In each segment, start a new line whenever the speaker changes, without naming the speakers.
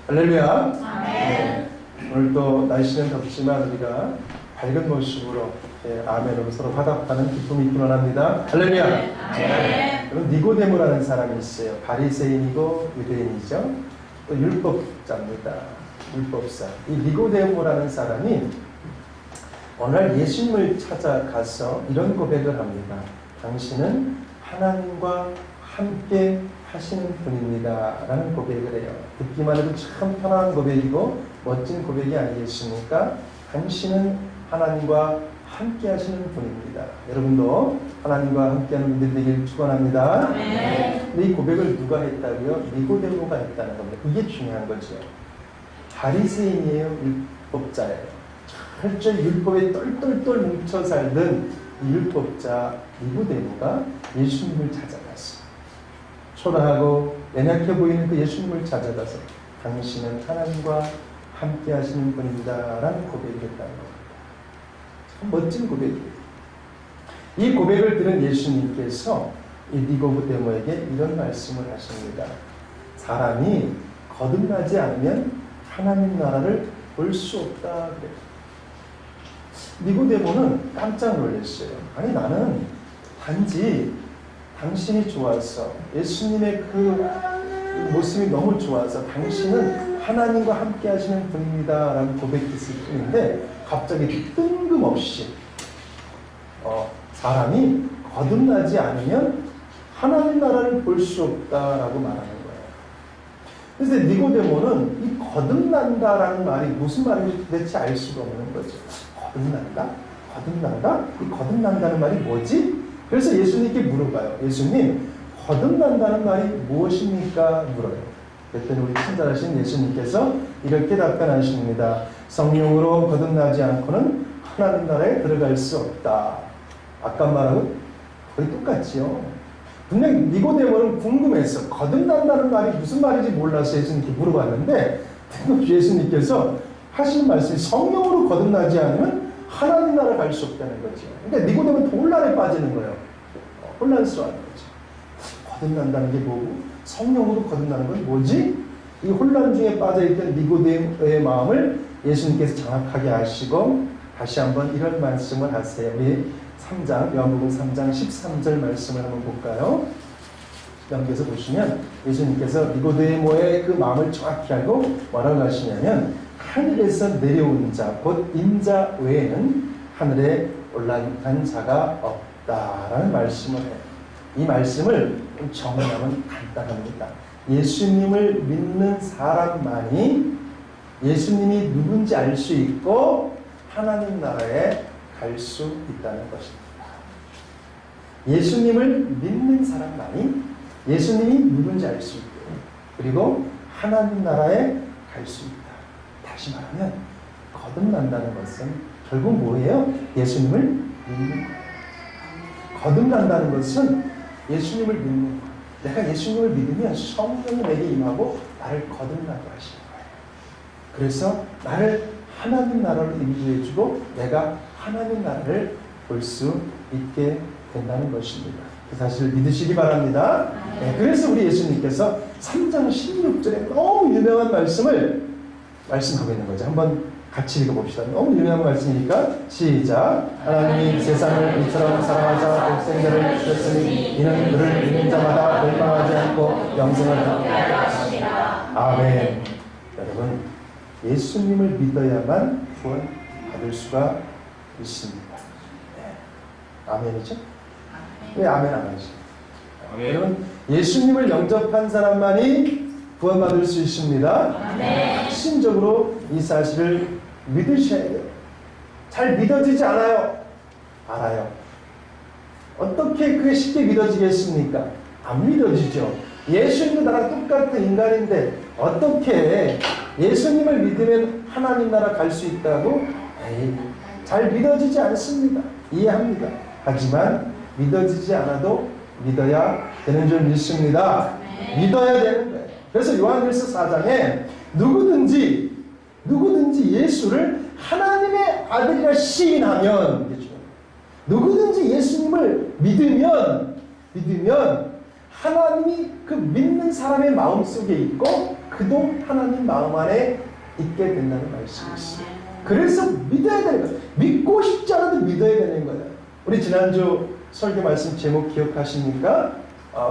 할렐루야.
아멘.
네. 오늘 또 날씨는 덥지만 우리가 밝은 모습으로 아멘으로 서로 화답하는 기쁨이 일어납니다. 할렐루야.
아멘.
그럼 니고데모라는 사람이 있어요. 바리새인이고 유대인이죠. 또 율법자입니다. 율법사. 이 니고데모라는 사람이 어느 날 예수님을 찾아가서 이런 고백을 합니다. 당신은 하나님과 함께 하시는 분입니다. 라는 고백을 해요. 듣기만 해도 참 편안한 고백이고 멋진 고백이 아니겠습니까? 당신은 하나님과 함께 하시는 분입니다. 여러분도 하나님과 함께하는 분들 되길 축원합니다. 근데 이 고백을 누가 했다고요? 니고데모가 했다는 겁니다. 이게 중요한 거죠. 바리새인이에요? 율법자예요? 철저히 율법에 똘똘똘 뭉쳐 살던 이 율법자 니고데모가 예수님을 찾아갔어요. 초라하고 연약해 보이는 그 예수님을 찾아가서 당신은 하나님과 함께 하시는 분입니다. 라는 고백을 했다는 겁니다. 참 멋진 고백이에요. 이 고백을 들은 예수님께서 이 니고데모에게 이런 말씀을 하십니다. 사람이 거듭나지 않으면 하나님 나라를 볼 수 없다. 그래요. 니고데모는 깜짝 놀랐어요. 아니 나는 단지 당신이 좋아서 예수님의 그 모습이 너무 좋아서 당신은 하나님과 함께 하시는 분입니다 라는 고백했을 뿐인데 갑자기 뜬금없이 사람이 거듭나지 않으면 하나님 나라를 볼 수 없다라고 말하는 거예요. 그래서 니고데모는 이 거듭난다라는 말이 무슨 말인지 도대체 알 수가 없는 거죠. 거듭난다? 거듭난다? 이 거듭난다는 말이 뭐지? 그래서 예수님께 물어봐요. 예수님, 거듭난다는 말이 무엇입니까? 물어요. 그랬더니 우리 친절하신 예수님께서 이렇게 답변하십니다. 성령으로 거듭나지 않고는 하나님 나라에 들어갈 수 없다. 아까 말하고 거의 똑같지요. 분명히 니고데모는 궁금했어. 거듭난다는 말이 무슨 말인지 몰라서 예수님께 물어봤는데 예수님께서 하시는 말씀이 성령으로 거듭나지 않으면 하나님 나라에 갈 수 없다는 거죠. 그러니까 니고데모는 혼란에 빠지는 거예요. 혼란스러운 거죠. 거듭난다는 게 뭐고 성령으로 거듭나는 건 뭐지? 이 혼란 중에 빠져있던 니고데모의 마음을 예수님께서 정확하게 아시고 다시 한번 이런 말씀을 하세요. 우리 3장 요한복음 3장 13절 말씀을 한번 볼까요? 여기서 보시면 예수님께서 니고데모의 그 마음을 정확히 알고 뭐라고 하시냐면 하늘에서 내려온 자 곧 인자 외에는 하늘에 올라간 자가 없다라는 말씀을 해요. 이 말씀을 정리하면 간단합니다. 예수님을 믿는 사람만이 예수님이 누군지 알 수 있고 하나님 나라에 갈 수 있다는 것입니다. 예수님을 믿는 사람만이 예수님이 누군지 알 수 있고 그리고 하나님 나라에 갈 수 있다. 다시 말하면 거듭난다는 것은 결국 뭐예요? 예수님을 믿는 거예요. 거듭난다는 것은 예수님을 믿는 거예요. 내가 예수님을 믿으면 성령이 내게 임하고 나를 거듭나게 하시는 거예요. 그래서 나를 하나님 나라로 인도해주고 내가 하나님 나라를 볼 수 있게 된다는 것입니다. 그 사실을 믿으시기 바랍니다. 네, 그래서 우리 예수님께서 3장 16절에 너무 유명한 말씀을 말씀하고 있는 거죠. 한번 같이 읽어봅시다. 너무 유명한 말씀이니까 시작. 하나님이 세상을 이처럼 사랑하사 독생자를 주셨으니 이는 그를 믿는 자마다 멸망하지 않고 영생을 얻게 하려 하심이라. 아멘. 여러분 예수님을 믿어야만 구원 받을 수가 있습니다. 네. 아멘이죠? 왜 아멘 안 하시죠? 여러분 예수님을 영접한 사람만이 구원받을 수 있습니다. 핵심적으로 이 사실을 믿으셔야 돼요. 잘 믿어지지 않아요? 알아요. 어떻게 그게 쉽게 믿어지겠습니까? 안 믿어지죠. 예수님도 나랑 똑같은 인간인데 어떻게 예수님을 믿으면 하나님 나라 갈 수 있다고? 에이, 잘 믿어지지 않습니다. 이해합니다. 하지만 믿어지지 않아도 믿어야 되는 줄 믿습니다. 믿어야 되는 거예요. 그래서 요한일서 4장에 누구든지 예수를 하나님의 아들이라 시인하면 누구든지 예수님을 믿으면 하나님이 그 믿는 사람의 마음속에 있고 그도 하나님 마음 안에 있게 된다는 말씀이 있어요. 그래서 믿어야 되는 거예요. 믿고 싶지 않아도 믿어야 되는 거예요. 우리 지난주 설교 말씀 제목 기억하십니까?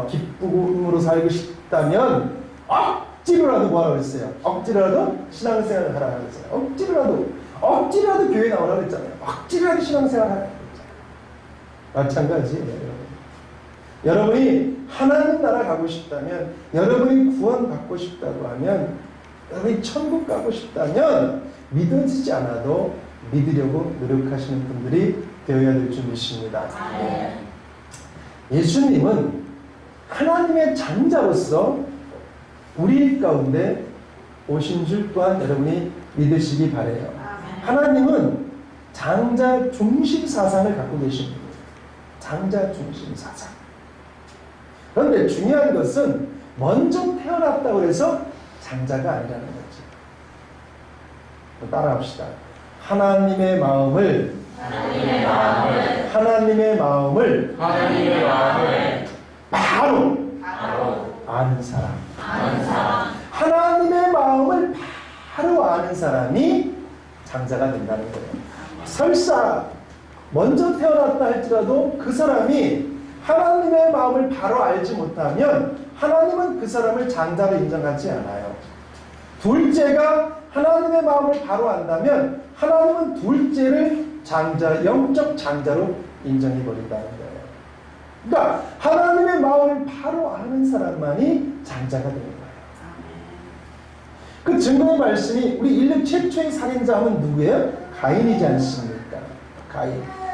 기쁨으로 살고 싶다면 억지로라도 뭐하라고 했어요? 억지로라도 신앙생활을 하라 그랬어요. 억지로라도 교회 나오라고 했잖아요. 억지로라도 신앙생활을 하라 그랬잖아요. 마찬가지예요. 여러분이 하나님 나라 가고 싶다면, 여러분이 구원 받고 싶다고 하면, 여러분이 천국 가고 싶다면 믿어지지 않아도 믿으려고 노력하시는 분들이 되어야 될 줄 믿습니다. 예수님은 하나님의 장자로서 우리 가운데 오신 줄 또한 여러분이 믿으시기 바라요. 하나님은 장자 중심 사상을 갖고 계십니다. 장자 중심 사상. 그런데 중요한 것은 먼저 태어났다고 해서 장자가 아니라는 거지. 따라합시다. 하나님의 마음을 바로 아는 사람. 하나님의 마음을 바로 아는 사람이 장자가 된다는 거예요. 설사 먼저 태어났다 할지라도 그 사람이 하나님의 마음을 바로 알지 못하면 하나님은 그 사람을 장자로 인정하지 않아요. 둘째가 하나님의 마음을 바로 안다면 하나님은 둘째를 장자, 영적 장자로 인정해버린다는 거예요. 그러니까 하나님의 마음을 바로 아는 사람만이 장자가 되는 거예요. 그 증거의 말씀이 우리 인류 최초의 살인자 하면 누구예요? 가인이지 않습니까?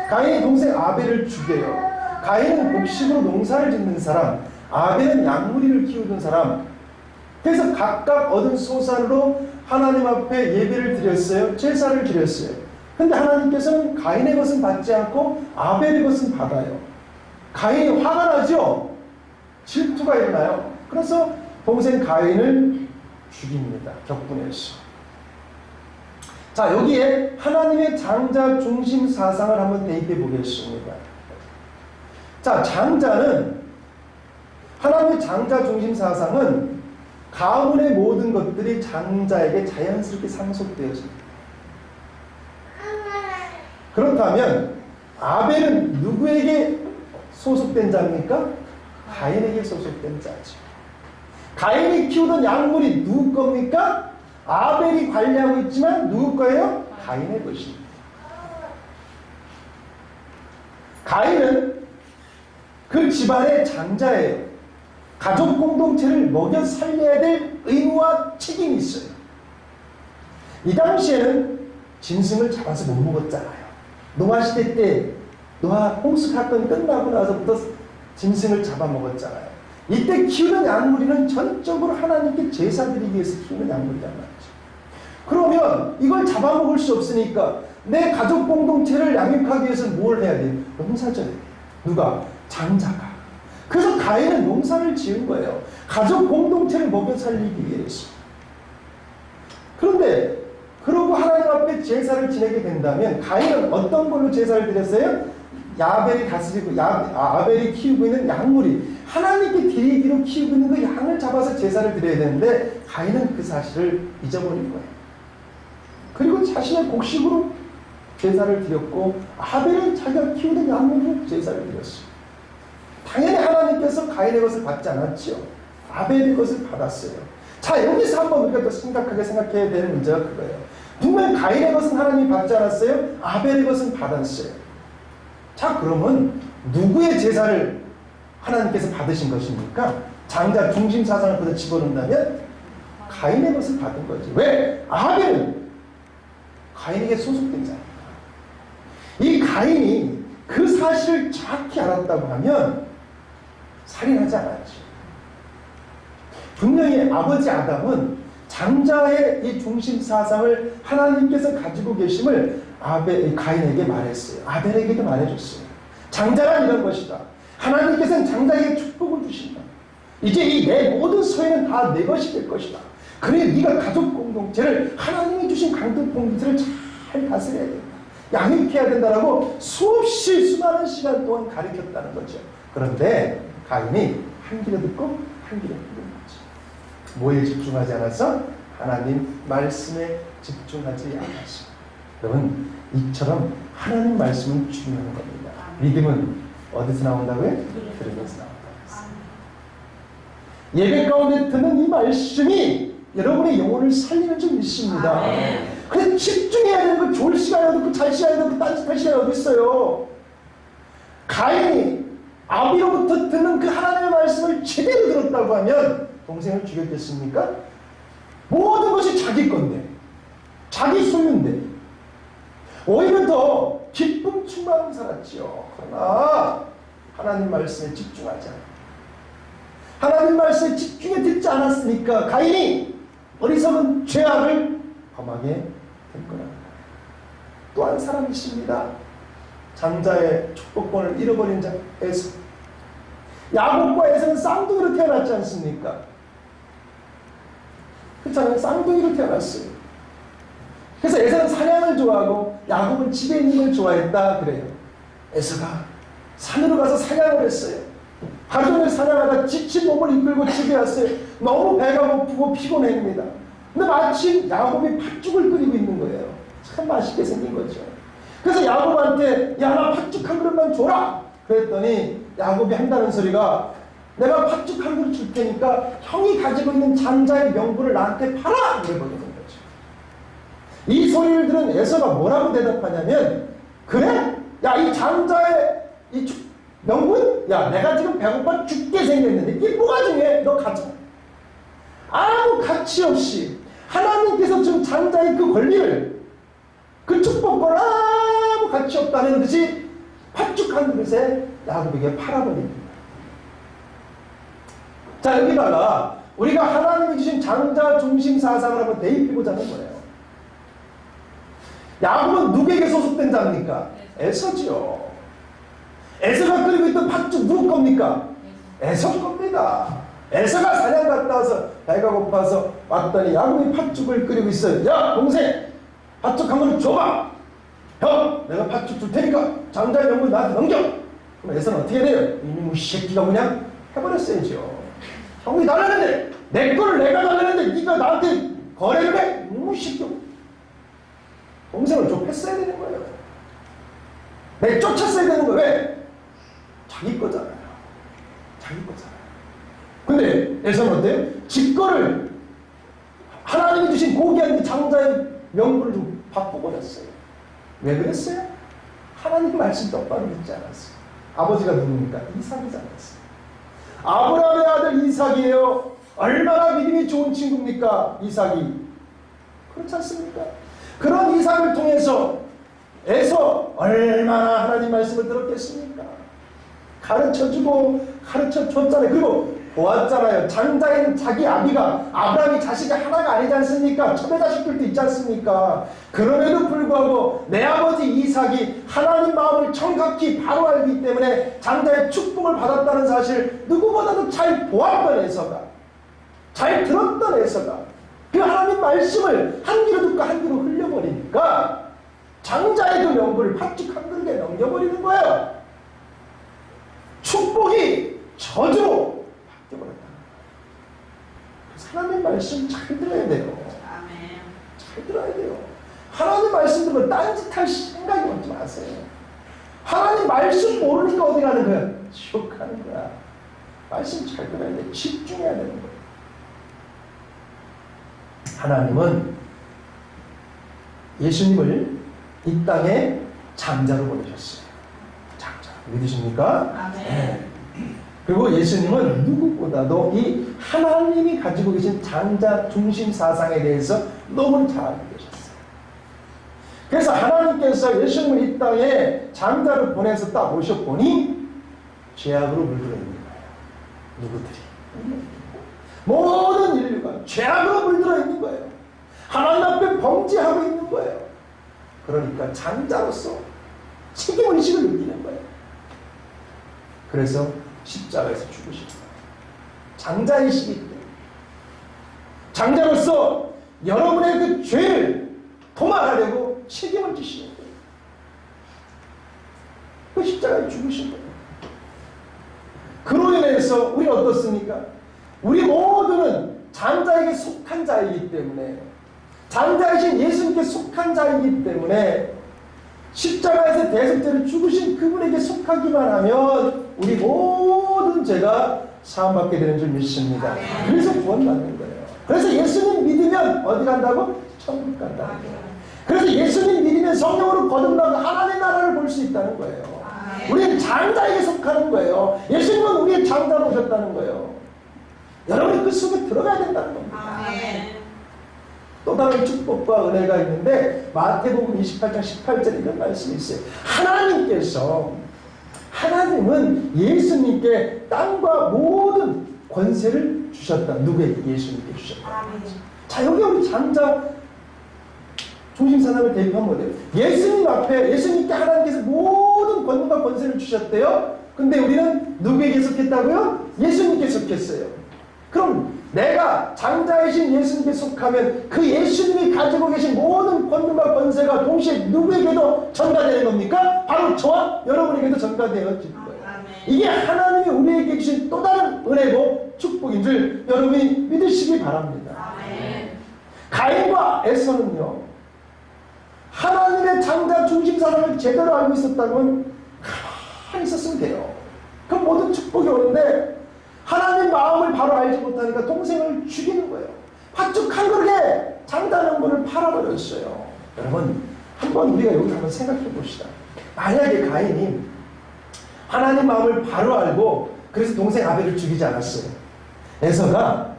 가인이 동생 아벨을 죽여요. 가인은 곡식으로 농사를 짓는 사람, 아벨은 양무리를 키우던 사람. 그래서 각각 얻은 소산으로 하나님 앞에 예배를 드렸어요. 제사를 드렸어요. 근데 하나님께서는 가인의 것은 받지 않고 아벨의 것은 받아요. 가인이 화가 나죠? 질투가 일어나요. 그래서 동생 가인을 죽입니다. 격분해서. 자, 여기에 하나님의 장자 중심 사상을 한번 대입해 보겠습니다. 자, 장자는, 하나님의 장자 중심 사상은 가문의 모든 것들이 장자에게 자연스럽게 상속되어집니다. 그렇다면 아벨은 누구에게 소속된 자입니까? 가인에게 소속된 자죠. 가인이 키우던 양물이 누구 겁니까? 아벨이 관리하고 있지만 누구 거예요? 가인의 것입니다. 가인은 그 집안의 장자예요. 가족 공동체를 먹여 살려야 될 의무와 책임이 있어요. 이 당시에는 짐승을 잡아서 못 먹었잖아요. 노아시대 때 노아 홍수 사건 끝나고 나서부터 짐승을 잡아먹었잖아요. 이때 키우는 양무리는 전적으로 하나님께 제사 드리기 위해서 키우는 양무리란 말이죠. 그러면 이걸 잡아먹을 수 없으니까 내 가족 공동체를 양육하기 위해서는 뭘 해야 돼요? 농사져야 돼요. 누가? 장자가. 그래서 가인은 농사를 지은 거예요. 가족 공동체를 먹여 살리기 위해서. 그런데 그러고 하나님 앞에 제사를 지내게 된다면 가인은 어떤 걸로 제사를 드렸어요? 아벨이 다스리고 아벨이 키우고 있는 양무리, 하나님께 드리기로 키우고 있는 그 양을 잡아서 제사를 드려야 되는데 가인은 그 사실을 잊어버린 거예요. 그리고 자신의 곡식으로 제사를 드렸고 아벨은 자기가 키우는 양으로 제사를 드렸어요. 당연히 하나님께서 가인의 것을 받지 않았죠. 아벨의 것을 받았어요. 자, 여기서 한번 우리가 또 심각하게 생각해야 되는 문제가 그거예요. 분명 가인의 것은 하나님이 받지 않았어요. 아벨의 것은 받았어요. 자, 그러면 누구의 제사를 하나님께서 받으신 것입니까? 장자 중심 사상을 거기다 집어넣는다면 가인의 것을 받은 거지. 왜? 아벨은 가인에게 소속된 자입니다. 이 가인이 그 사실을 정확히 알았다고 하면 살인하지 않았죠. 분명히 아버지 아담은 장자의 이 중심 사상을 하나님께서 가지고 계심을 가인에게 말했어요. 아벨에게도 말해줬어요. 장자란 이런 것이다. 하나님께서는 장자에게 축복을 주신다. 이제 이 내 모든 소유는 다 내 것이 될 것이다. 그래 네가 가족 공동체를 하나님이 주신 가족 공동체를 잘 다스려야 된다. 양육해야 된다라고 수없이 수많은 시간 동안 가르쳤다는 거죠. 그런데 가인이 한 귀로 듣고 한 귀로 듣는 거죠. 뭐에 집중하지 않았어? 하나님 말씀에 집중하지 않았어. 여러분, 이처럼 하나님 말씀은 중요한 겁니다. 믿음은 어디서 나온다고요? 들음에서 나온다고 했어요. 예배 가운데 듣는 이 말씀이 여러분의 영혼을 살리는 줄 믿습니다. 그래서 집중해야 되는 거, 좋을 시간이 어디 있고 잘 시간이 어디 있고 딴짓할 시간이 어디 있어요. 가인이 아비로부터 듣는 그 하나님의 말씀을 제대로 들었다고 하면 동생을 죽였겠습니까? 모든 것이 자기 건데, 자기 소유인데 오히려 더 기쁨 충만하게 살았지요. 그러나 하나님 말씀에 집중하지 않아. 하나님 말씀에 집중해 듣지 않았으니까 가인이 어리석은 죄악을 범하게 된 거랍니다. 또 한 사람이 있습니다. 장자의 축복권을 잃어버린 자 에서. 야곱과 에서는 쌍둥이로 태어났지 않습니까? 그렇잖아요. 쌍둥이로 태어났어요. 그래서 에서는 사냥을 좋아하고 야곱은 집에 있는 걸 좋아했다 그래요. 에서가 산으로 가서 사냥을 했어요. 하루 종일 사냥하다 지친 몸을 이끌고 집에 왔어요. 너무 배가 고프고 피곤합니다. 근데 마침 야곱이 팥죽을 끓이고 있는 거예요. 참 맛있게 생긴 거죠. 그래서 야곱한테 야, 나 팥죽 한 그릇만 줘라. 그랬더니 야곱이 한다는 소리가 내가 팥죽 한 그릇 줄 테니까 형이 가지고 있는 장자의 명분을 나한테 팔아! 이래버리는 거죠. 이 소리를 들은 에서가 뭐라고 대답하냐면 그래? 야, 이 장자의 이 명분? 야, 내가 지금 배고파 죽게 생겼는데 이게 뭐가 중요해? 너 가져. 아무 가치 없이 하나님께서 준 장자의 그 권리를, 그 축복권 아무 가치 없다는 듯이 팥죽 한 그릇에 야곱에게 팔아버립니다. 자, 여기다가 우리가 하나님이 주신 장자 중심 사상을 한번 대입해보자는 거예요. 야곱은 누구에게 소속된 자입니까? 에서지요. 에서가 끓이고 있던 팥죽 누구 겁니까? 에서 겁니다. 에서가 사냥 갔다 와서 배가 고파서 왔더니 야곱이 팥죽을 끓이고 있어요. 야, 동생! 팥죽 한 그릇 줘봐! 형! 내가 팥죽 줄 테니까 장자의 명분 나한테 넘겨! 그럼 에서는 어떻게 돼요? 이놈의 새끼가 그냥 해버렸어야죠. 형이 달라는데 내 거를 내가 달라는데 네가 나한테 거래를 해? 이놈의 새끼. 동생을 좁혔어야 되는 거예요. 내쫓았어야 되는 거예요. 왜? 자기 거잖아요. 자기 거잖아요. 근데 에서는 어때요? 지 거를 하나님이 주신 고귀한 장자의 명분을 좀 바꿔버렸어요. 왜 그랬어요? 하나님 말씀 똑바로 듣지 않았어요. 아버지가 누굽니까? 이삭이지 않았어요. 아브라함의 아들 이삭이에요. 얼마나 믿음이 좋은 친구입니까? 이삭이. 그렇지 않습니까? 그런 이삭을 통해서 에서 얼마나 하나님 말씀을 들었겠습니까? 가르쳐주고 가르쳐줬잖아요. 그리고 보았잖아요. 장자인 자기 아비가 아브라함이 자식이 하나가 아니지 않습니까? 첩의 자식들도 있지 않습니까? 그럼에도 불구하고 내 아버지 이삭이 하나님 마음을 정확히 바로 알기 때문에 장자의 축복을 받았다는 사실 누구보다도 잘 보았던 에서가, 잘 들었던 에서가 그 하나님 말씀을 한 귀로 듣고 한 귀로 흘려버리니까 장자의 그 명분을 팥죽 한 그릇에 넘겨버리는 거예요. 축복이 저주로 바뀌어버렸다. 하나님 말씀 잘 들어야 돼요. 잘 들어야 돼요. 하나님 말씀 들으면 딴짓할 생각이 오지 마세요. 하나님 말씀 모르니까 어디 가는 거야? 지옥 가는 거야. 말씀 잘 들어야 돼. 집중해야 되는 거야. 하나님은 예수님을 이 땅에 장자로 보내셨어요. 장자. 믿으십니까? 네. 그리고 예수님은 누구보다도 이 하나님이 가지고 계신 장자 중심 사상에 대해서 너무 잘 알고 계셨어요. 그래서 하나님께서 예수님을 이 땅에 장자로 보내서 딱 오셔보니 죄악으로 물들어 있는 거예요. 누구들이? 모든 인류가 죄악으로 물들어 있는 거예요. 하나님 앞에 범죄하고 있는 거예요. 그러니까 장자로서 책임의식을 느끼는 거예요. 그래서 십자가에서 죽으신 거예요. 장자의식이 있대요. 장자로서 여러분의 그 죄를 도말하려고 책임을 지시는 거예요. 그 십자가에 죽으신 거예요. 그로 인해서 우리 어떻습니까? 우리 모두는 장자에게 속한 자이기 때문에, 장자이신 예수님께 속한 자이기 때문에 십자가에서 대속죄를 죽으신 그분에게 속하기만 하면 우리 모든 죄가 사함받게 되는 줄 믿습니다. 그래서 구원받는 거예요. 그래서 예수님 믿으면 어디 간다고? 천국 간다는 거예요. 그래서 예수님 믿으면 성령으로 거듭나고 하나님의 나라를 볼 수 있다는 거예요. 우리는 장자에게 속하는 거예요. 예수님은 우리의 장자로 오셨다는 거예요. 여러분이 그 속에 들어가야 된다는 겁니다. 또 다른 축복과 은혜가 있는데 마태복음 28장 18절에 이런 말씀이 있어요. 하나님은 예수님께 땅과 모든 권세를 주셨다. 누구에게? 예수님께 주셨다. 자, 여기 우리 장자 중심사상을 대입한 거예요. 예수님 앞에 예수님께 하나님께서 모든 권능과 권세를 주셨대요. 근데 우리는 누구에게 속했다고요? 예수님께 속했어요. 그럼 내가 장자이신 예수님께 속하면 그 예수님이 가지고 계신 모든 권능과 권세가 동시에 누구에게도 전가되는 겁니까? 바로 저와 여러분에게도 전가되어질 거예요. 이게 하나님이 우리에게 주신 또 다른 은혜고 축복인 줄 여러분이 믿으시기 바랍니다. 가인과 에서는요, 하나님의 장자 중심사상을 제대로 알고 있었다면 가만히 있었으면 돼요. 그럼 모든 축복이 오는데 하나님 마음을 바로 알지 못하니까 동생을 죽이는 거예요. 팥죽 한 그릇에 장자 명분을 팔아버렸어요. 여러분, 한번 우리가 여기 한번 생각해 봅시다. 만약에 가인이 하나님 마음을 바로 알고 그래서 동생 아벨을 죽이지 않았어요. 에서가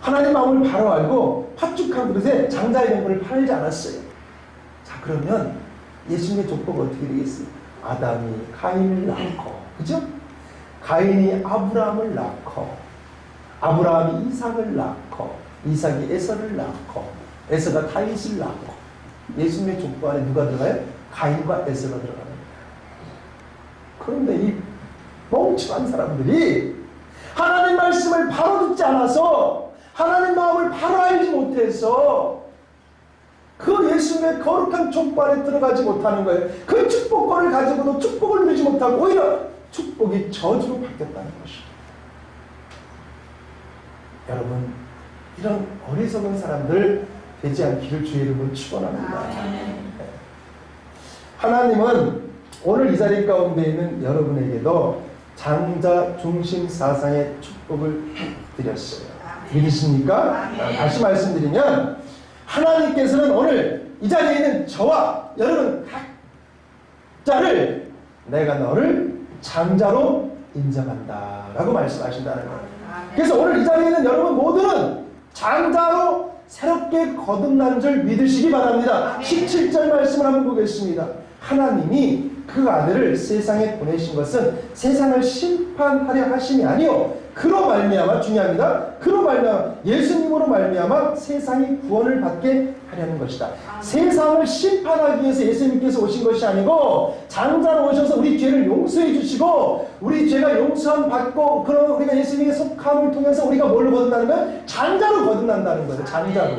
하나님 마음을 바로 알고 팥죽 한 그릇에 장자의 명분을 팔지 않았어요. 자, 그러면 예수님의 족보가 어떻게 되겠어요? 아담이 가인을 낳고, 그죠? 가인이 아브라함을 낳고, 아브라함이 이삭을 낳고, 이삭이 에서를 낳고, 에서가 다윗을 낳고, 예수님의 족보 안에 누가 들어가요? 가인과 에서가 들어갑니다. 그런데 이 멍청한 사람들이 하나님 말씀을 바로 듣지 않아서, 하나님 마음을 바로 알지 못해서 그 예수님의 거룩한 족보 안에 들어가지 못하는 거예요. 그 축복권을 가지고도 축복을 누리지 못하고 오히려 축복이 저주로 바뀌었다는 것입니다. 여러분, 이런 어리석은 사람들 되지 않기를 주의 이름으로 축원합니다. 하나님은 오늘 이 자리 가운데 있는 여러분에게도 장자 중심 사상의 축복을 드렸어요. 믿으십니까? 다시 말씀드리면 하나님께서는 오늘 이 자리에 있는 저와 여러분 각자를 내가 너를 장자로 인정한다 라고 말씀하신다는 거예요. 그래서 오늘 이 자리에 있는 여러분 모두는 장자로 새롭게 거듭난 줄 믿으시기 바랍니다. 17절 말씀을 한번 보겠습니다. 하나님이 그 아들을 세상에 보내신 것은 세상을 심판하려 하심이 아니요 그로 말미암아, 중요합니다. 그로 말미암아 예수님으로 말미암아 세상이 구원을 받게 하려는 것이다. 세상을 심판하기 위해서 예수님께서 오신 것이 아니고 장자로 오셔서 우리 죄를 용서해 주시고 우리 죄가 용서함 받고 그런 우리가 예수님의 속함을 통해서 우리가 뭘로 거듭나는 거예요? 장자로 거듭난다는 거예요. 장자로.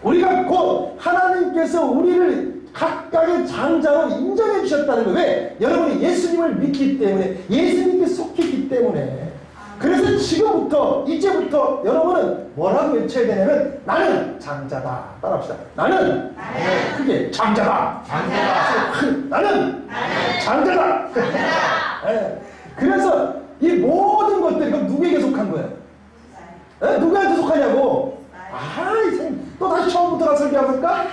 우리가 곧 하나님께서 우리를 각각의 장자로 인정해 주셨다는 거예요. 왜? 여러분이 예수님을 믿기 때문에, 예수님께 속했기 때문에. 그래서 지금부터, 이제부터 여러분은 뭐라고 외쳐야 되냐면 나는 장자다. 따라합시다. 나는 크게 장자다. 나는 장자다. 네. 그래서 이 모든 것들이 그럼 누구에게 속한 거예요? 네? 누구한테 속하냐고? 또 다시 처음부터 가서 설교해볼까?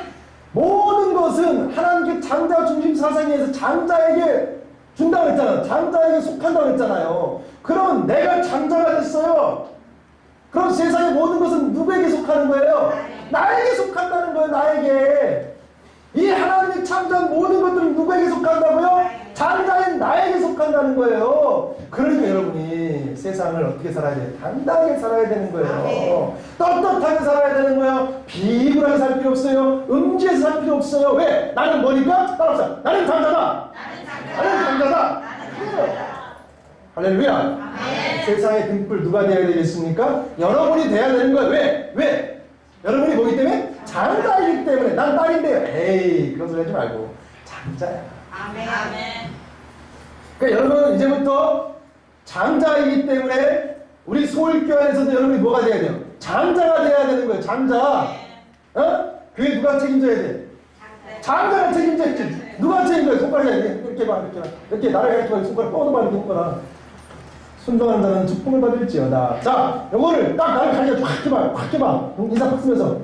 모든 것은 하나님께 장자 중심 사상에 의해서 장자에게 준다고 했잖아요. 장자에게 속한다고 했잖아요. 그러면 내가 장자가 됐어요. 그럼 세상의 모든 것은 누구에게 속하는 거예요? 나에게 속한다는 거예요. 나에게. 이 하나님의 창조한 모든 것들은 누구에게 속한다고요? 장자인 나에게 속한다는 거예요. 그러니까 여러분이 세상을 어떻게 살아야 돼요? 당당하게 살아야 되는 거예요. 떳떳하게 살아야 되는 거예요. 비굴하게 살 필요 없어요. 음지에서 살 필요 없어요. 왜? 나는 뭐니까? 따라합시다. 나는 장자다. 나는 장자다. 할렐루야. 세상의 등불 누가 되어야 되겠습니까? 여러분이 돼야 되는 거예요. 왜? 여러분이 뭐기 때문에? 장자이기 때문에. 난 딸인데요. 에이, 그런 소리 하지 말고 장자야. 아멘. 그러니까 여러분은 이제부터 장자이기 때문에 우리 서울교회 안에서도 여러분이 뭐가 돼야 돼요? 장자가 돼야 되는 거예요. 장자. 어? 교회 누가 책임져야 돼? 장자가 책임져야지. 누가 책임져야 돼? 손가락에 이렇게 봐, 이렇게 봐. 이렇게 나를 이렇게 봐. 손가락 뻗어봐, 이렇게 손가락. 순종하는 자는 축복을 받을지어다. 자, 요거를 딱 나를 가리켜 확 해봐, 확 해봐. 인사 확 쓰면서.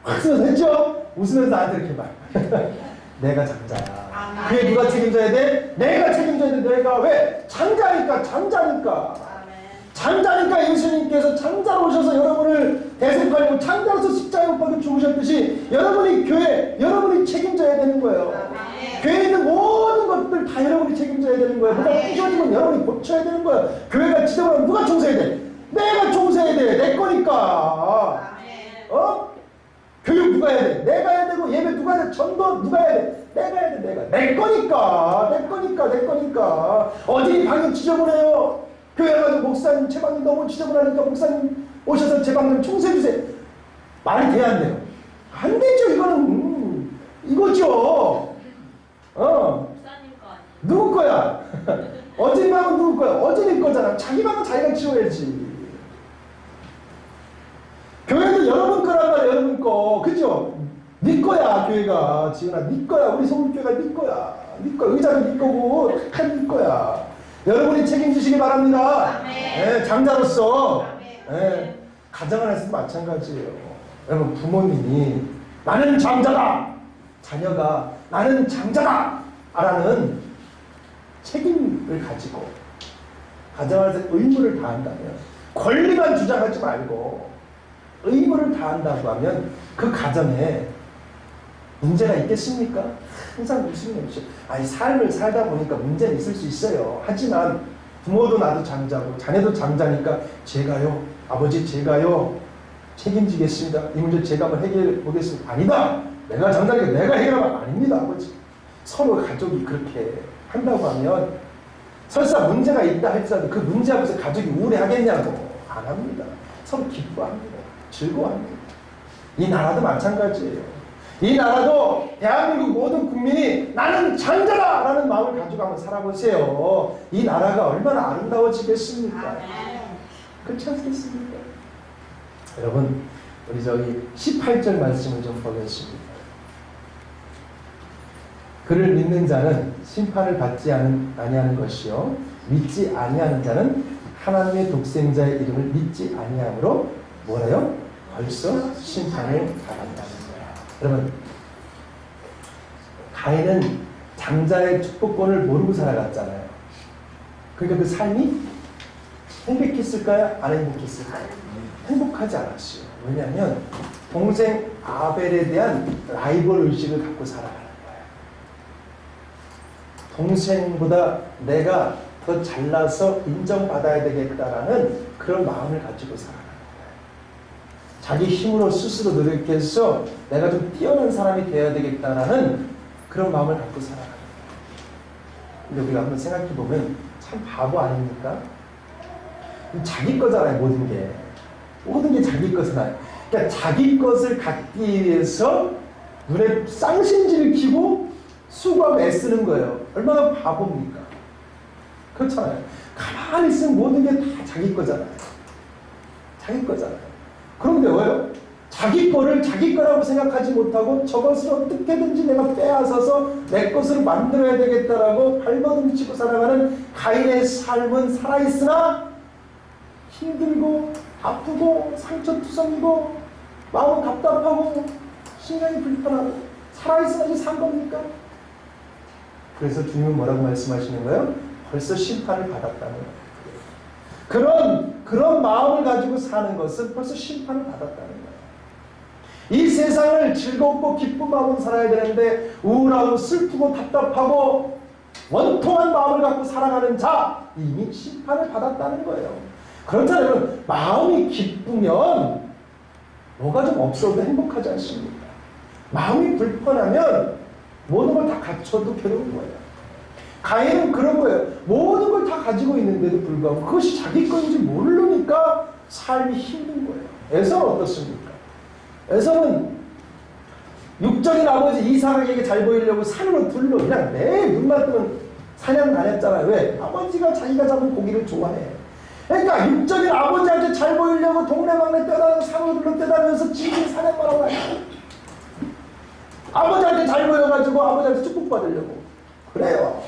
확 쓰면서 했죠? 웃으면서 나한테 이렇게 봐. 내가 장자야. 그게 누가 책임져야 돼? 내가 책임져야 돼. 내가 왜? 장자니까, 장자니까. 장자니까 예수님께서 장자로 오셔서 여러분을 대속하려고 장자로서 십자가에 못 박혀 죽으셨듯이 여러분이 교회, 여러분이 책임져야 되는 거예요. 교회에 있는 모든 것들 다 여러분이 책임져야 되는 거예요. 뭐가 부셔지면 여러분이 고쳐야 되는 거예요. 교회가 지저분하면 누가 청소해야 돼? 내가 청소해야 돼. 내 거니까. 어? 교육 누가 해야 돼? 내가 해야 되고 예배 누가 해야 돼? 전도 누가 해야 돼? 내가 해야 돼. 내가. 내 거니까. 내 거니까. 내 거니까. 어디 방금 지저분해요? 교회 가서 목사님 제 방이 너무 지저분하니까 목사님 오셔서 제 방 좀 청소해주세요. 말이 돼야 안 돼요? 안 되죠. 이거는 이거죠.
목사님 거 아니에요?
누구 거야? 어제 방은 누구 거야? 어제네 거잖아. 자기 방은 자기가 치워야지. 교회는 여러분 거란 말이야. 여러분 거. 그죠? 네 거야. 교회가. 지은아 네 거야. 우리 서울교회가 네 거야. 네 거야. 의자는 네 거고 다 네 거야. 여러분이 책임지시기 바랍니다. 네, 장자로서. 네, 가정 안에서도 마찬가지예요. 여러분 부모님이 나는 장자다. 자녀가 나는 장자다. 라는 책임을 가지고 가정 안에서 의무를 다한다면 권리만 주장하지 말고 의무를 다한다고 하면 그 가정에 문제가 있겠습니까? 항상 웃음이 없이. 아니, 삶을 살다 보니까 문제는 있을 수 있어요. 하지만 부모도 나도 장자고 자녀도 장자니까 제가요, 아버지 제가요 책임지겠습니다. 이 문제 제가 한번 해결해 보겠습니다. 아니다. 내가 장자니까 내가 해결하면 아닙니다. 아버지. 서로 가족이 그렇게 한다고 하면 설사 문제가 있다 할지라도 그 문제 앞에서 가족이 우울해하겠냐고 안 합니다. 서로 기뻐합니다. 즐거워합니다. 이 나라도 마찬가지예요. 이 나라도 대한민국 모든 국민이 나는 장자다! 라는 마음을 가지고 한번 살아보세요. 이 나라가 얼마나 아름다워지겠습니까? 그렇지 않겠습니까? 여러분, 우리 저기 18절 말씀을 좀 보겠습니다. 그를 믿는 자는 심판을 받지 아니하는 것이요 믿지 아니하는 자는 하나님의 독생자의 이름을 믿지 아니함으로 뭐래요? 벌써 심판을 받았다는 거야. 여러분, 가인은 장자의 축복권을 모르고 살아갔잖아요. 그러니까 그 삶이 행복했을까요? 안 행복했을까요? 행복하지 않았어요. 왜냐하면 동생 아벨에 대한 라이벌 의식을 갖고 살아가는 거예요. 동생보다 내가 더 잘나서 인정받아야 되겠다라는 그런 마음을 가지고 살아가는 거예요. 자기 힘으로 스스로 노력해서 내가 좀 뛰어난 사람이 되어야 되겠다라는 그런 마음을 갖고 살아가는 거예요. 근데 우리가 한번 생각해 보면 참 바보 아닙니까? 자기 거잖아요. 모든 게. 모든 게 자기 것이잖아요. 그러니까 자기 것을 갖기 위해서 눈에 쌍심지를 키고 수고하고 애쓰는 거예요. 얼마나 바보입니까? 그렇잖아요. 가만히 있으면 모든 게 다 자기 거잖아요. 자기 거잖아요. 그런데 왜요? 자기 거를 자기 거라고 생각하지 못하고 저것을 어떻게든지 내가 빼앗아서 내 것으로 만들어야 되겠다라고 발버둥 치고 살아가는 가인의 삶은 살아있으나 힘들고 아프고 상처투성이고 마음은 답답하고 심장이 불편하고 살아있어야지 산 겁니까? 그래서 주님은 뭐라고 말씀하시는 거예요? 벌써 심판을 받았다는 거예요. 그런 마음을 가지고 사는 것은 벌써 심판을 받았다는 거예요. 이 세상을 즐겁고 기쁜 마음으로 살아야 되는데 우울하고 슬프고 답답하고 원통한 마음을 갖고 살아가는 자 이미 심판을 받았다는 거예요. 그렇다면 마음이 기쁘면 뭐가 좀 없어도 행복하지 않습니까? 마음이 불편하면 모든 걸 다 갖춰도 괴로운 거예요. 가인은 그런 거예요. 모든 걸 다 가지고 있는데도 불구하고 그것이 자기 거인지 모르니까 삶이 힘든 거예요. 에서는 어떻습니까? 에서는 육적인 아버지 이삭에게 잘 보이려고 산으로 둘러 그냥 내 눈만 뜨면 사냥 다녔잖아요. 왜? 아버지가 자기가 잡은 고기를 좋아해. 그러니까 육적인 아버지한테 잘 보이려고 동네방네 떠다니고 사무들로 떠다니면서 지금 사냥만 하고 다니고, 아버지한테 잘 보여가지고 아버지한테 축복받으려고 그래요.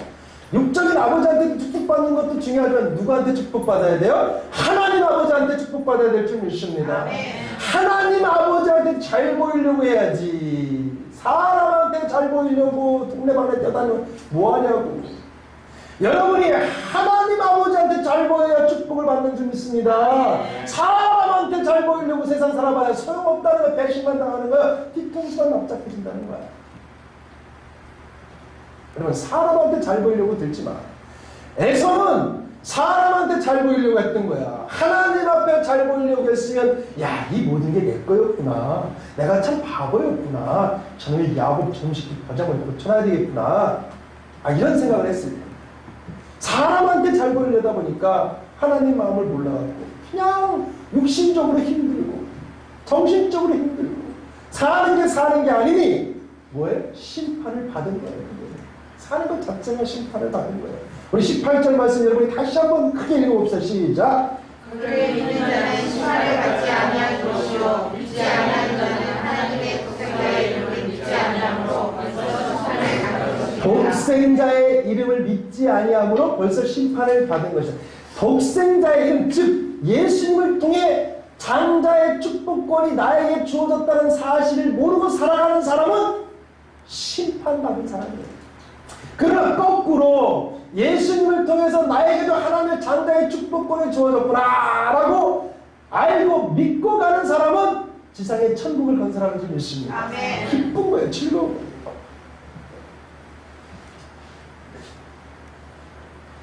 육적인 아버지한테 축복받는 것도 중요하지만 누구한테 축복받아야 돼요? 하나님 아버지한테 축복받아야 될 줄 믿습니다. 하나님 아버지한테 잘 보이려고 해야지. 사람한테 잘 보이려고 동네방네 떠다니면 뭐하냐고. 여러분이 하나님 아버지한테 잘 보여야 축복을 받는 줄 믿습니다. 사람한테 잘 보이려고 세상 살아봐야 소용없다는 거야. 배신만 당하는 거야. 뒤통수만 납작해진다는 거야. 여러분, 사람한테 잘 보이려고 들지 마. 에서는 사람한테 잘 보이려고 했던 거야. 하나님 앞에 잘 보이려고 했으면, 야, 이 모든 게 내 거였구나. 내가 참 바보였구나. 저놈이 야곱 점식 과장을 고쳐놔야 되겠구나. 이런 생각을 했을 때. 사람한테 잘 보이려다 보니까 하나님 마음을 몰라갖고 그냥 육신적으로 힘들고 정신적으로 힘들고 사는 게 아니니 뭐예요? 심판을 받은 거예요. 사는 것 자체가 심판을 받은 거예요. 우리 18절 말씀 여러분이 다시 한번 크게 읽어봅시다. 시작.
그를 믿는 자는 심판을 받지 아니할 것이요 믿지 아니하는 자는 하나님의 독생자의 이름을 믿지 아니하므로 벌써 심판을 받은 것이다.
독생자의 이름을 믿지 아니하므로 벌써 심판을 받은 것이다. 독생자의 이름, 즉 예수님을 통해 장자의 축복권이 나에게 주어졌다는 사실을 모르고 살아가는 사람은 심판받은 사람이에요. 그러나 거꾸로 예수님을 통해서 나에게도 하나님의 장자의 축복권이 주어졌구나 라고 알고 믿고 가는 사람은 지상에 천국을 건설하는 줄 믿습니다.
아멘.
기쁜 거예요. 즐거운 거예요.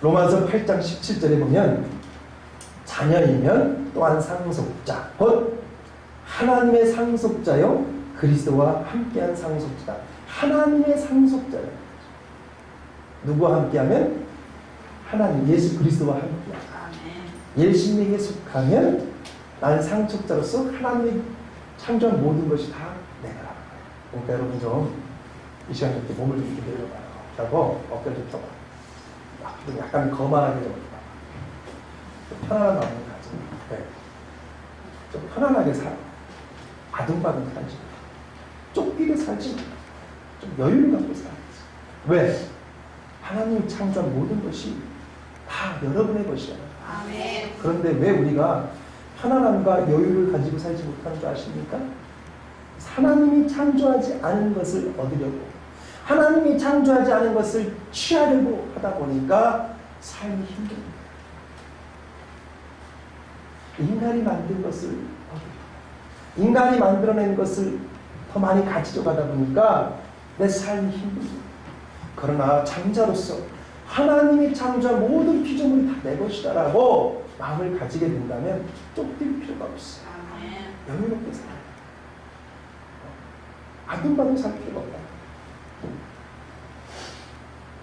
로마서 8장 17절에 보면 자녀이면 또한 상속자, 곧 하나님의 상속자요 그리스도와 함께한 상속자. 하나님의 상속자예요. 누구와 함께하면? 하나님, 예수 그리스도와 함께하다. 예수님에게 속하면 나는 상속자로서 하나님이 창조한 모든 것이 다 내가. 그러니까 여러분 좀 이 시간 이렇게 몸을 좀 이렇게 내려봐요. 하고 어깨를 좀 펴봐. 약간 거만하게 좀 해봐. 좀 편안한 마음을 가져. 네. 좀 편안하게 살아. 아둥바둥 살지 마. 쫓기게 살지 마. 좀 여유를 갖고 살아야지. 왜? 하나님이 창조한 모든 것이 다 여러분의 것이잖아요.
아멘.
그런데 왜 우리가 편안함과 여유를 가지고 살지 못하는 줄 아십니까? 하나님이 창조하지 않은 것을 얻으려고, 하나님이 창조하지 않은 것을 취하려고 하다 보니까 삶이 힘듭니다. 인간이 만든 것을 얻으려고, 인간이 만들어낸 것을 더 많이 가지고 가다 보니까 내 삶이 힘듭니다. 그러나 장자로서 하나님이 창조한 모든 피조물이 다 내 것이다 라고 마음을 가지게 된다면 쫓길 필요가 없어요. 여유롭게 살아요. 아둥바둥 살 필요가 없다.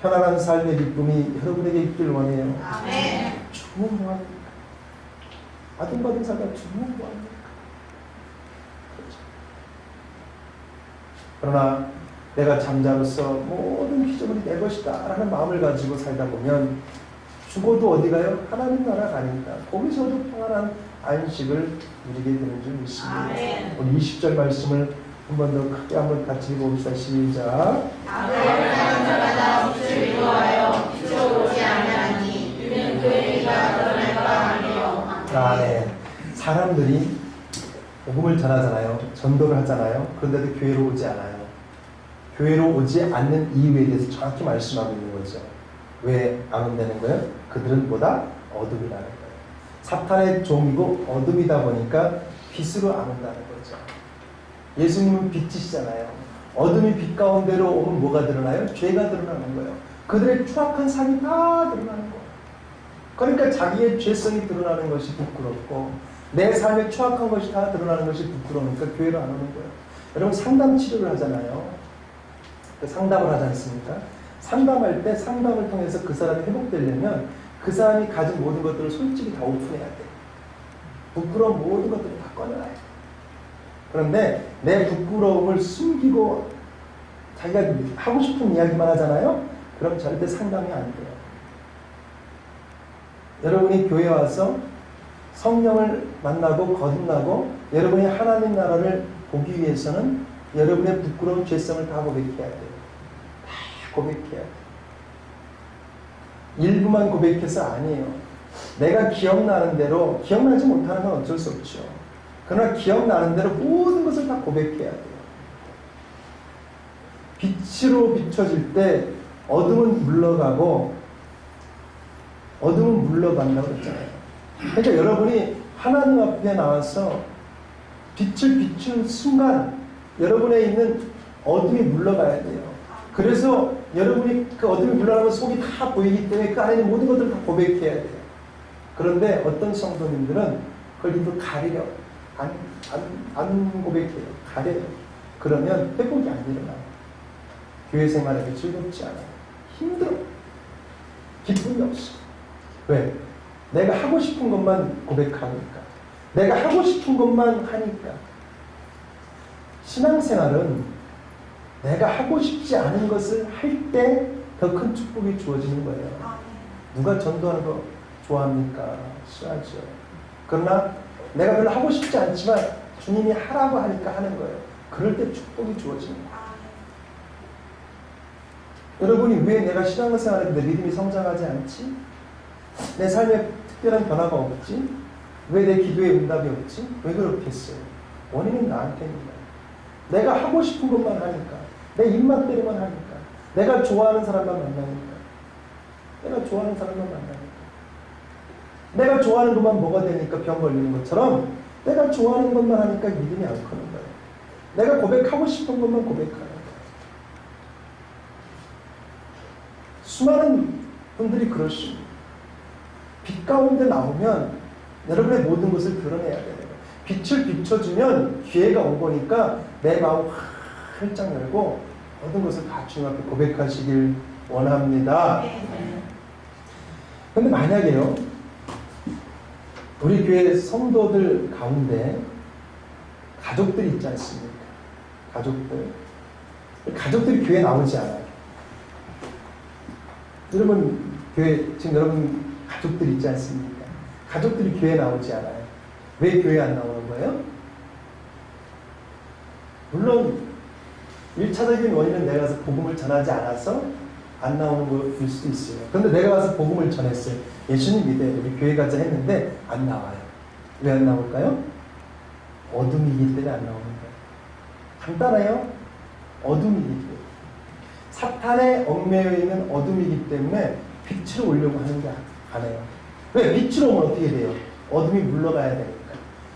편안한 삶의 기쁨이 여러분에게 있길 원해요. 죽으면 뭐합니까? 아둥바둥 살다 죽으면 뭐합니까? 그렇죠. 그러나 내가 장자로서 모든 피조물이 내 것이다 라는 마음을 가지고 살다 보면 죽어도 어디 가요? 하나님 나라 가니까 거기서도 평안한 안식을 누리게 되는 줄 믿습니다.
아멘.
우리 20절 말씀을 한 번 더 크게 한번 같이 읽어봅시다. 시작.
아브라함은 자마다 빛을 이루하여 빛으로 오지 아니하니 이는 그의 의가 드러날 바 아니요.
네. 사람들이 복음을 전하잖아요. 전도를 하잖아요. 그런데도 교회로 오지 않아요. 교회로 오지 않는 이유에 대해서 정확히 말씀하고 있는 거죠. 왜 안 온다는 거예요? 그들은 뭐다? 어둠이라는 거예요. 사탄의 종이고 어둠이다 보니까 빛으로 안 온다는 거죠. 예수님은 빛이시잖아요. 어둠이 빛 가운데로 오면 뭐가 드러나요? 죄가 드러나는 거예요. 그들의 추악한 삶이 다 드러나는 거예요. 그러니까 자기의 죄성이 드러나는 것이 부끄럽고 내 삶의 추악한 것이 다 드러나는 것이 부끄러우니까 교회로 안 오는 거예요. 여러분 상담 치료를 하잖아요. 상담을 하지 않습니까? 상담할 때 상담을 통해서 그 사람이 회복되려면 그 사람이 가진 모든 것들을 솔직히 다 오픈해야 돼. 부끄러운 모든 것들을 다 꺼내놔야 돼. 그런데 내 부끄러움을 숨기고 자기가 하고 싶은 이야기만 하잖아요? 그럼 절대 상담이 안 돼요. 여러분이 교회 와서 성령을 만나고 거듭나고 여러분이 하나님 나라를 보기 위해서는 여러분의 부끄러운 죄성을 다 고백해야 돼요. 다 고백해야 돼요. 일부만 고백해서 아니에요. 내가 기억나는 대로, 기억나지 못하는 건 어쩔 수 없죠. 그러나 기억나는 대로 모든 것을 다 고백해야 돼요. 빛으로 비춰질 때 어둠은 물러가고 어둠은 물러간다고 그랬잖아요. 그러니까 여러분이 하나님 앞에 나와서 빛을 비추는 순간 여러분에 있는 어둠이 물러가야 돼요. 그래서 여러분이 그 어둠이 물러가면 속이 다 보이기 때문에 그 안에 있는 모든 것들을 다 고백해야 돼요. 그런데 어떤 성도님들은 그걸 입을 가리려 안 고백해요. 가려요. 그러면 회복이 안 일어나요. 교회 생활에도 즐겁지 않아요. 힘들어. 기쁨이 없어. 왜? 내가 하고 싶은 것만 고백하니까. 내가 하고 싶은 것만 하니까. 신앙생활은 내가 하고 싶지 않은 것을 할 때 더 큰 축복이 주어지는 거예요. 누가 전도하는 거 좋아합니까? 싫어하죠. 그러나 내가 별로 하고 싶지 않지만 주님이 하라고 하니까 하는 거예요. 그럴 때 축복이 주어지는 거예요. 여러분이 왜 내가 신앙생활에 내 믿음이 성장하지 않지? 내 삶에 특별한 변화가 없지? 왜 내 기도에 응답이 없지? 왜 그렇겠어요? 원인은 나한테입니다. 내가 하고 싶은 것만 하니까, 내 입맛대로만 하니까, 내가 좋아하는 사람만 만나니까, 내가 좋아하는 사람만 만나니까, 내가 좋아하는 것만 먹어야 되니까 병 걸리는 것처럼 내가 좋아하는 것만 하니까 믿음이 안 크는 거예요. 내가 고백하고 싶은 것만 고백하는 거예요. 수많은 분들이 그러십니다. 빛 가운데 나오면 여러분의 모든 것을 드러내야 돼요. 빛을 비춰주면 기회가 온 거니까 내 마음 활짝 열고 모든 것을 다 주님 앞에 고백하시길 원합니다. 그런데 만약에요, 우리 교회 성도들 가운데 가족들이 있지 않습니까? 가족들이 교회에 나오지 않아요. 여러분, 지금 여러분 가족들이 있지 않습니까? 가족들이 교회에 나오지 않아요. 왜 교회에 안 나오는 거예요? 물론 1차적인 원인은 내가 가서 복음을 전하지 않아서 안 나오는 거일 수도 있어요. 그런데 내가 가서 복음을 전했어요. 예수님 믿어요. 우리 교회 가자 했는데 안 나와요. 왜 안 나올까요? 어둠이기 때문에 안 나오는 거예요. 간단해요. 어둠이기 때문에. 사탄의 얽매여 있는 어둠이기 때문에 빛으로 오려고 하는 게 안 해요. 왜? 빛으로 오면 어떻게 돼요? 어둠이 물러가야 되니까.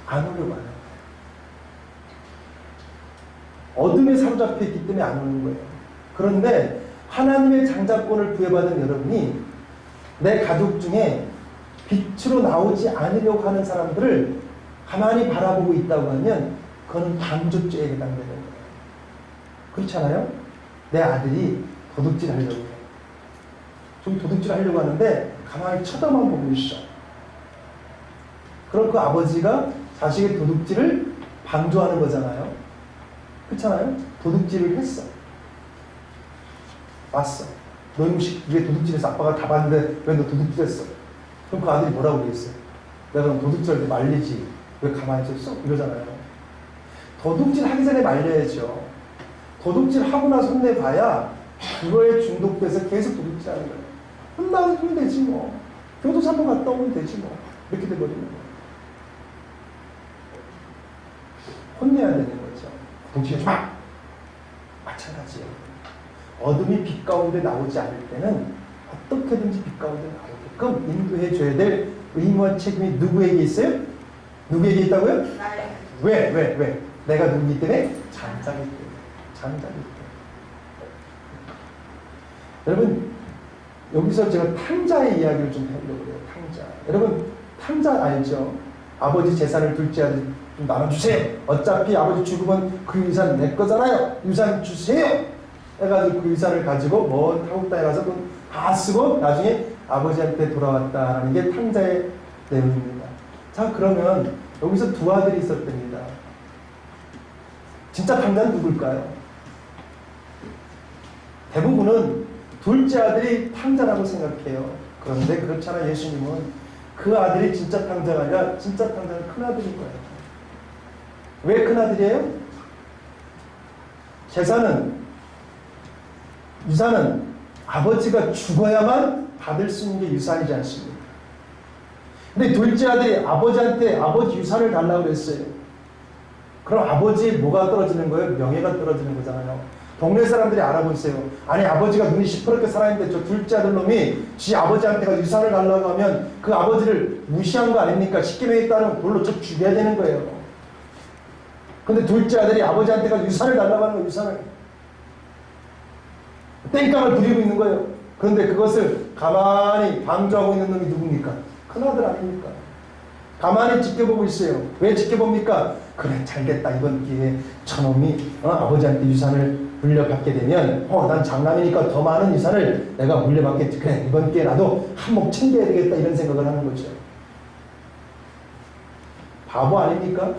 안 오려고 하는 거예요. 어둠에 사로잡혀 있기 때문에 안 오는 거예요. 그런데 하나님의 장자권을 부여받은 여러분이 내 가족 중에 빛으로 나오지 않으려고 하는 사람들을 가만히 바라보고 있다고 하면 그거는 방조죄에 해당되는 거예요. 그렇잖아요? 내 아들이 도둑질 하려고 해요. 저기 도둑질 하려고 하는데 가만히 쳐다만 보고 있어. 그럼 그 아버지가 자식의 도둑질을 방조하는 거잖아요. 그렇잖아요? 도둑질을 했어. 왔어. 너 음식 왜 도둑질해서 아빠가 다 봤는데 왜 너 도둑질했어? 그럼 그 아들이 뭐라고 그랬어요? 내가 그럼 도둑질할 때 말리지. 왜 가만히 있었어? 이러잖아요. 도둑질 하기 전에 말려야죠. 도둑질 하고 나서 혼내봐야 그거에 중독돼서 계속 도둑질하는 거예요. 혼나면 되지 뭐. 교도소 한번 갔다 오면 되지 뭐. 이렇게 돼버리는 거예요. 혼내야 되는 거죠. 동시에 막 마찬가지예요. 어둠이 빛 가운데 나오지 않을 때는 어떻게든지 빛 가운데 나오게끔 인도해 줘야 될 의무와 책임이 누구에게 있어요? 누구에게 있다고요? 왜? 내가 누구기 때문에? 장자기 때문에. 여러분, 여기서 제가 탕자의 이야기를 좀 해보려고 해요. 탕자. 여러분, 탕자 알죠? 아버지 재산을 둘째 아들 좀 나눠주세요. 어차피 아버지 죽으면 그 유산 내 거잖아요. 유산 주세요. 해가지고 그 유산을 가지고 먼 타국 땅에 가서 다 쓰고 나중에 아버지한테 돌아왔다라는 게 탕자의 내용입니다. 자, 그러면 여기서 두 아들이 있었답니다. 진짜 탕자는 누굴까요? 대부분은 둘째 아들이 탕자라고 생각해요. 그런데 그렇잖아. 예수님은 그 아들이 진짜 탕자가 아니라 진짜 탕자는 큰아들인 거예요. 왜 큰아들이에요? 유산은 아버지가 죽어야만 받을 수 있는 게 유산이지 않습니까? 근데 둘째 아들이 아버지한테 아버지 유산을 달라고 그랬어요. 그럼 아버지의 뭐가 떨어지는 거예요? 명예가 떨어지는 거잖아요. 동네 사람들이 알아보세요. 아니 아버지가 눈이 시퍼렇게 살아있는데 저 둘째 아들 놈이 지 아버지한테가 유산을 달라고 하면 그 아버지를 무시한 거 아닙니까? 십계명에 따르면 돌로 쳐 죽여야 되는 거예요. 근데 둘째 아들이 아버지한테가 유산을 달라고 하는 거예요. 유산을. 땡깡을 부리고 있는 거예요. 그런데 그것을 가만히 방조하고 있는 놈이 누굽니까? 큰아들 아닙니까? 가만히 지켜보고 있어요. 왜 지켜봅니까? 그래 잘됐다. 이번 기회에 저놈이 아버지한테 유산을 물려받게 되면 난 장남이니까 더 많은 유산을 내가 물려받게 돼. 그래 이번 기회에 나도 한몫 챙겨야 되겠다. 이런 생각을 하는 거죠. 바보 아닙니까?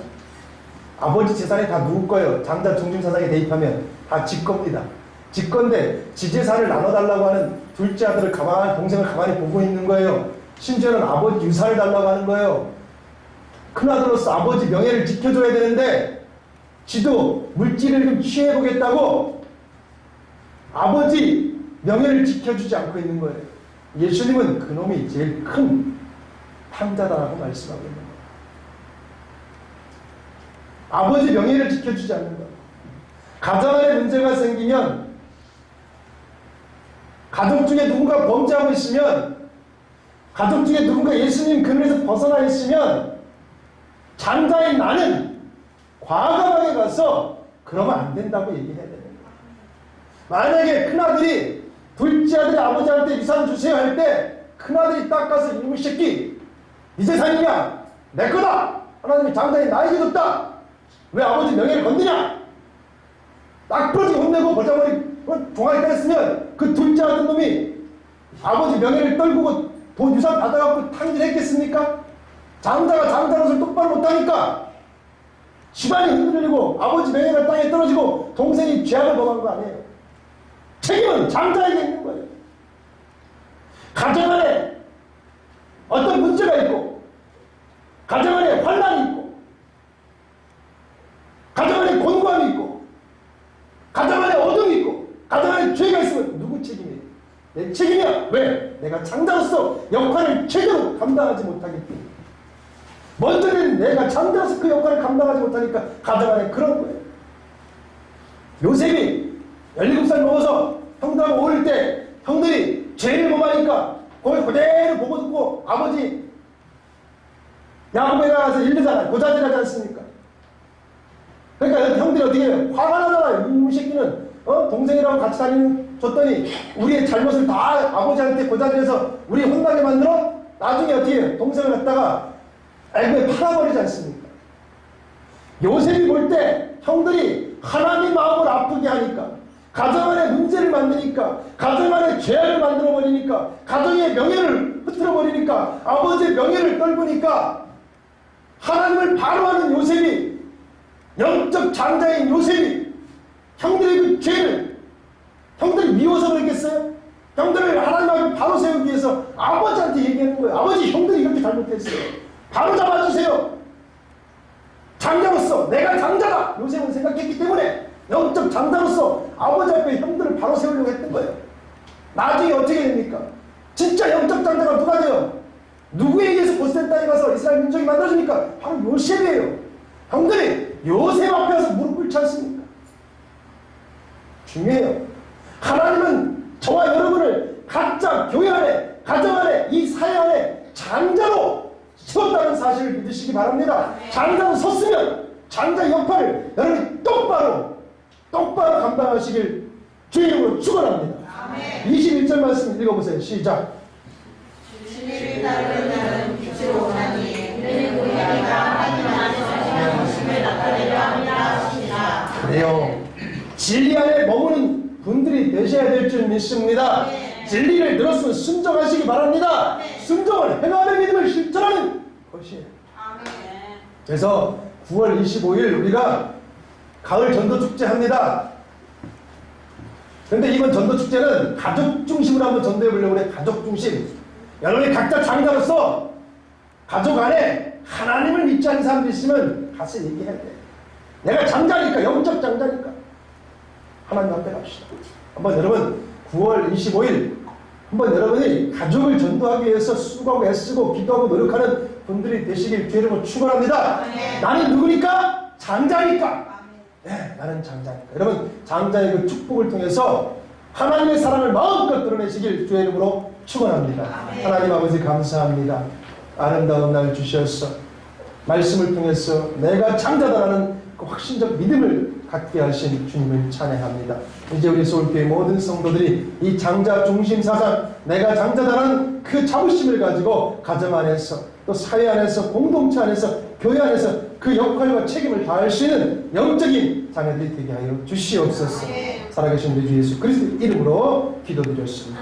아버지 재산이 다 누구 거예요? 장자 중증사상에 대입하면 다 지 겁니다. 지 건데 지 재산을 나눠달라고 하는 둘째 아들을 동생을 가만히 보고 있는 거예요. 심지어는 아버지 유산을 달라고 하는 거예요. 큰아들로서 아버지 명예를 지켜줘야 되는데 지도 물질을 좀 취해보겠다고 아버지 명예를 지켜주지 않고 있는 거예요. 예수님은 그놈이 제일 큰 탕자다라고 말씀하고 있는 거예요. 아버지 명예를 지켜주지 않는 거예요. 가정 안에 문제가 생기면 가족 중에 누군가 범죄하고 있으면 가족 중에 누군가 예수님 그늘에서 벗어나 있으면 장자인 나는 과감하게 가서 그러면 안 된다고 얘기해야 되는 거예요. 만약에 큰아들이 둘째 아들이 아버지한테 유산 주세요 할 때 큰아들이 딱 가서 이놈의 새끼 네 재산이냐 내 거다 하나님이 장자인 나에게 줬다 왜 아버지 명예를 건드냐 딱 부러지게 혼내고 벌자머리 종아리 떼었으면 그 둘째 아들 놈이 아버지 명예를 떨구고 돈 유산 받아갖고 탕진했겠습니까? 장자가 장자로서 똑바로 못하니까 집안이 흔들리고 아버지 명예가 땅에 떨어지고 동생이 죄악을 범한 거 아니에요. 책임은 장자에게 있는 거예요. 가정 안에 어떤 문제가 있고 가정 안에 환난이 있고 가정 안에 곤고함이 있고 가정 안에 어둠이 있고 가정 안에 죄가 있으면 누구 책임이에요? 내 책임이야. 왜? 내가 장자로서 역할을 제대로 감당하지 못하기 때문에. 먼저는 내가 장자로서 그 역할을 감당하지 못하니까 가정 안에 그런 거예요. 요셉이 17살 먹어서 형들하고 어릴 때 형들이 죄를 범하니까 거기 그대로 보고 듣고 아버지 야곱에 나가서 일르잖아요. 고자질하지 않습니까? 그러니까 형들이 어떻게 해요? 화가 나잖아요. 이 새끼는 동생이랑 같이 줬더니 우리의 잘못을 다 아버지한테 고자질해서 우리 혼나게 만들어? 나중에 어떻게 해요? 동생을 갖다가 알고에 팔아버리지 않습니까? 요셉이 볼 때 형들이 하나님 마음을 아프게 하니까 가정 안에 문제를 만드니까 가정 안에 죄악을 만들어버리니까 가정의 명예를 흐트러버리니까 아버지의 명예를 떨구니까 하나님을 바로하는 요셉이 영적 장자인 요셉이 형들의 그 죄를 형들이 미워서 그랬겠어요? 형들을 하나님 앞에 바로 세우기 위해서 아버지한테 얘기하는 거예요. 아버지 형들이 이렇게 잘못했어요. 바로 잡아주세요. 장자로서 내가 장자다 요셉은 생각했기 때문에 영적 장자로서 아버지 앞에 형들을 바로 세우려고 했던 거예요. 나중에 어떻게 됩니까? 진짜 영적 장자가 누가 돼요? 누구에 의해서 보스탄 땅에 가서 이스라엘 민족이 만들어집니까? 바로 요셉이에요. 형들이 요셉 앞에 와서 무릎 꿇지 않습니까? 중요해요. 하나님은 저와 여러분을 각자 교회 안에 가정 안에 이 사회 안에 장자로 세웠다는 사실을 믿으시기 바랍니다. 장자로 섰으면 장자 역할을 여러분이 똑바로 감당하시길 주의 이름으로 축원합니다. 21절 말씀 읽어보세요. 시작.
진리를 따르는 자는 빛으로 오나니 그는 우리가 하나님 안에서 모습을 나타내려 함이라 하십니다.
그래요. 진리 안에 머무는 분들이 되셔야 될 줄 믿습니다. 진리를 들었으면 순종하시기 바랍니다. 순종을 행함의 믿음을 실천하는 것이에요. 그래서 9월 25일 우리가 가을 전도축제 합니다. 그런데 이번 전도축제는 가족 중심으로 한번 전도해 보려고 그래. 가족 중심. 여러분이 각자 장자로서 가족 안에 하나님을 믿지 않는 사람들이 있으면 가서 얘기해야 돼. 내가 장자니까, 영적 장자니까. 하나님 앞에 갑시다. 한번 여러분 9월 25일 한번 여러분이 가족을 전도하기 위해서 수고하고 애쓰고 기도하고 노력하는 분들이 되시길 주의 이름으로 축원합니다. 나는 누구니까? 장자니까. 네, 나는 장자니까. 여러분 장자의 그 축복을 통해서 하나님의 사랑을 마음껏 드러내시길 주의 이름으로 축원합니다. 하나님 아버지 감사합니다. 아름다운 날 주셔서 말씀을 통해서 내가 장자다라는 그 확신적 믿음을 갖게 하신 주님을 찬양합니다. 이제 우리 서울교회 모든 성도들이 이 장자 중심 사상, 내가 장자다라는 그 자부심을 가지고 가정 안에서 또 사회 안에서 공동체 안에서 교회 안에서 그 역할과 책임을 다할 수 있는 영적인 자녀들이 되게 하여 주시옵소서. 살아계신 우리 주 예수 그리스도 이름으로 기도드렸습니다.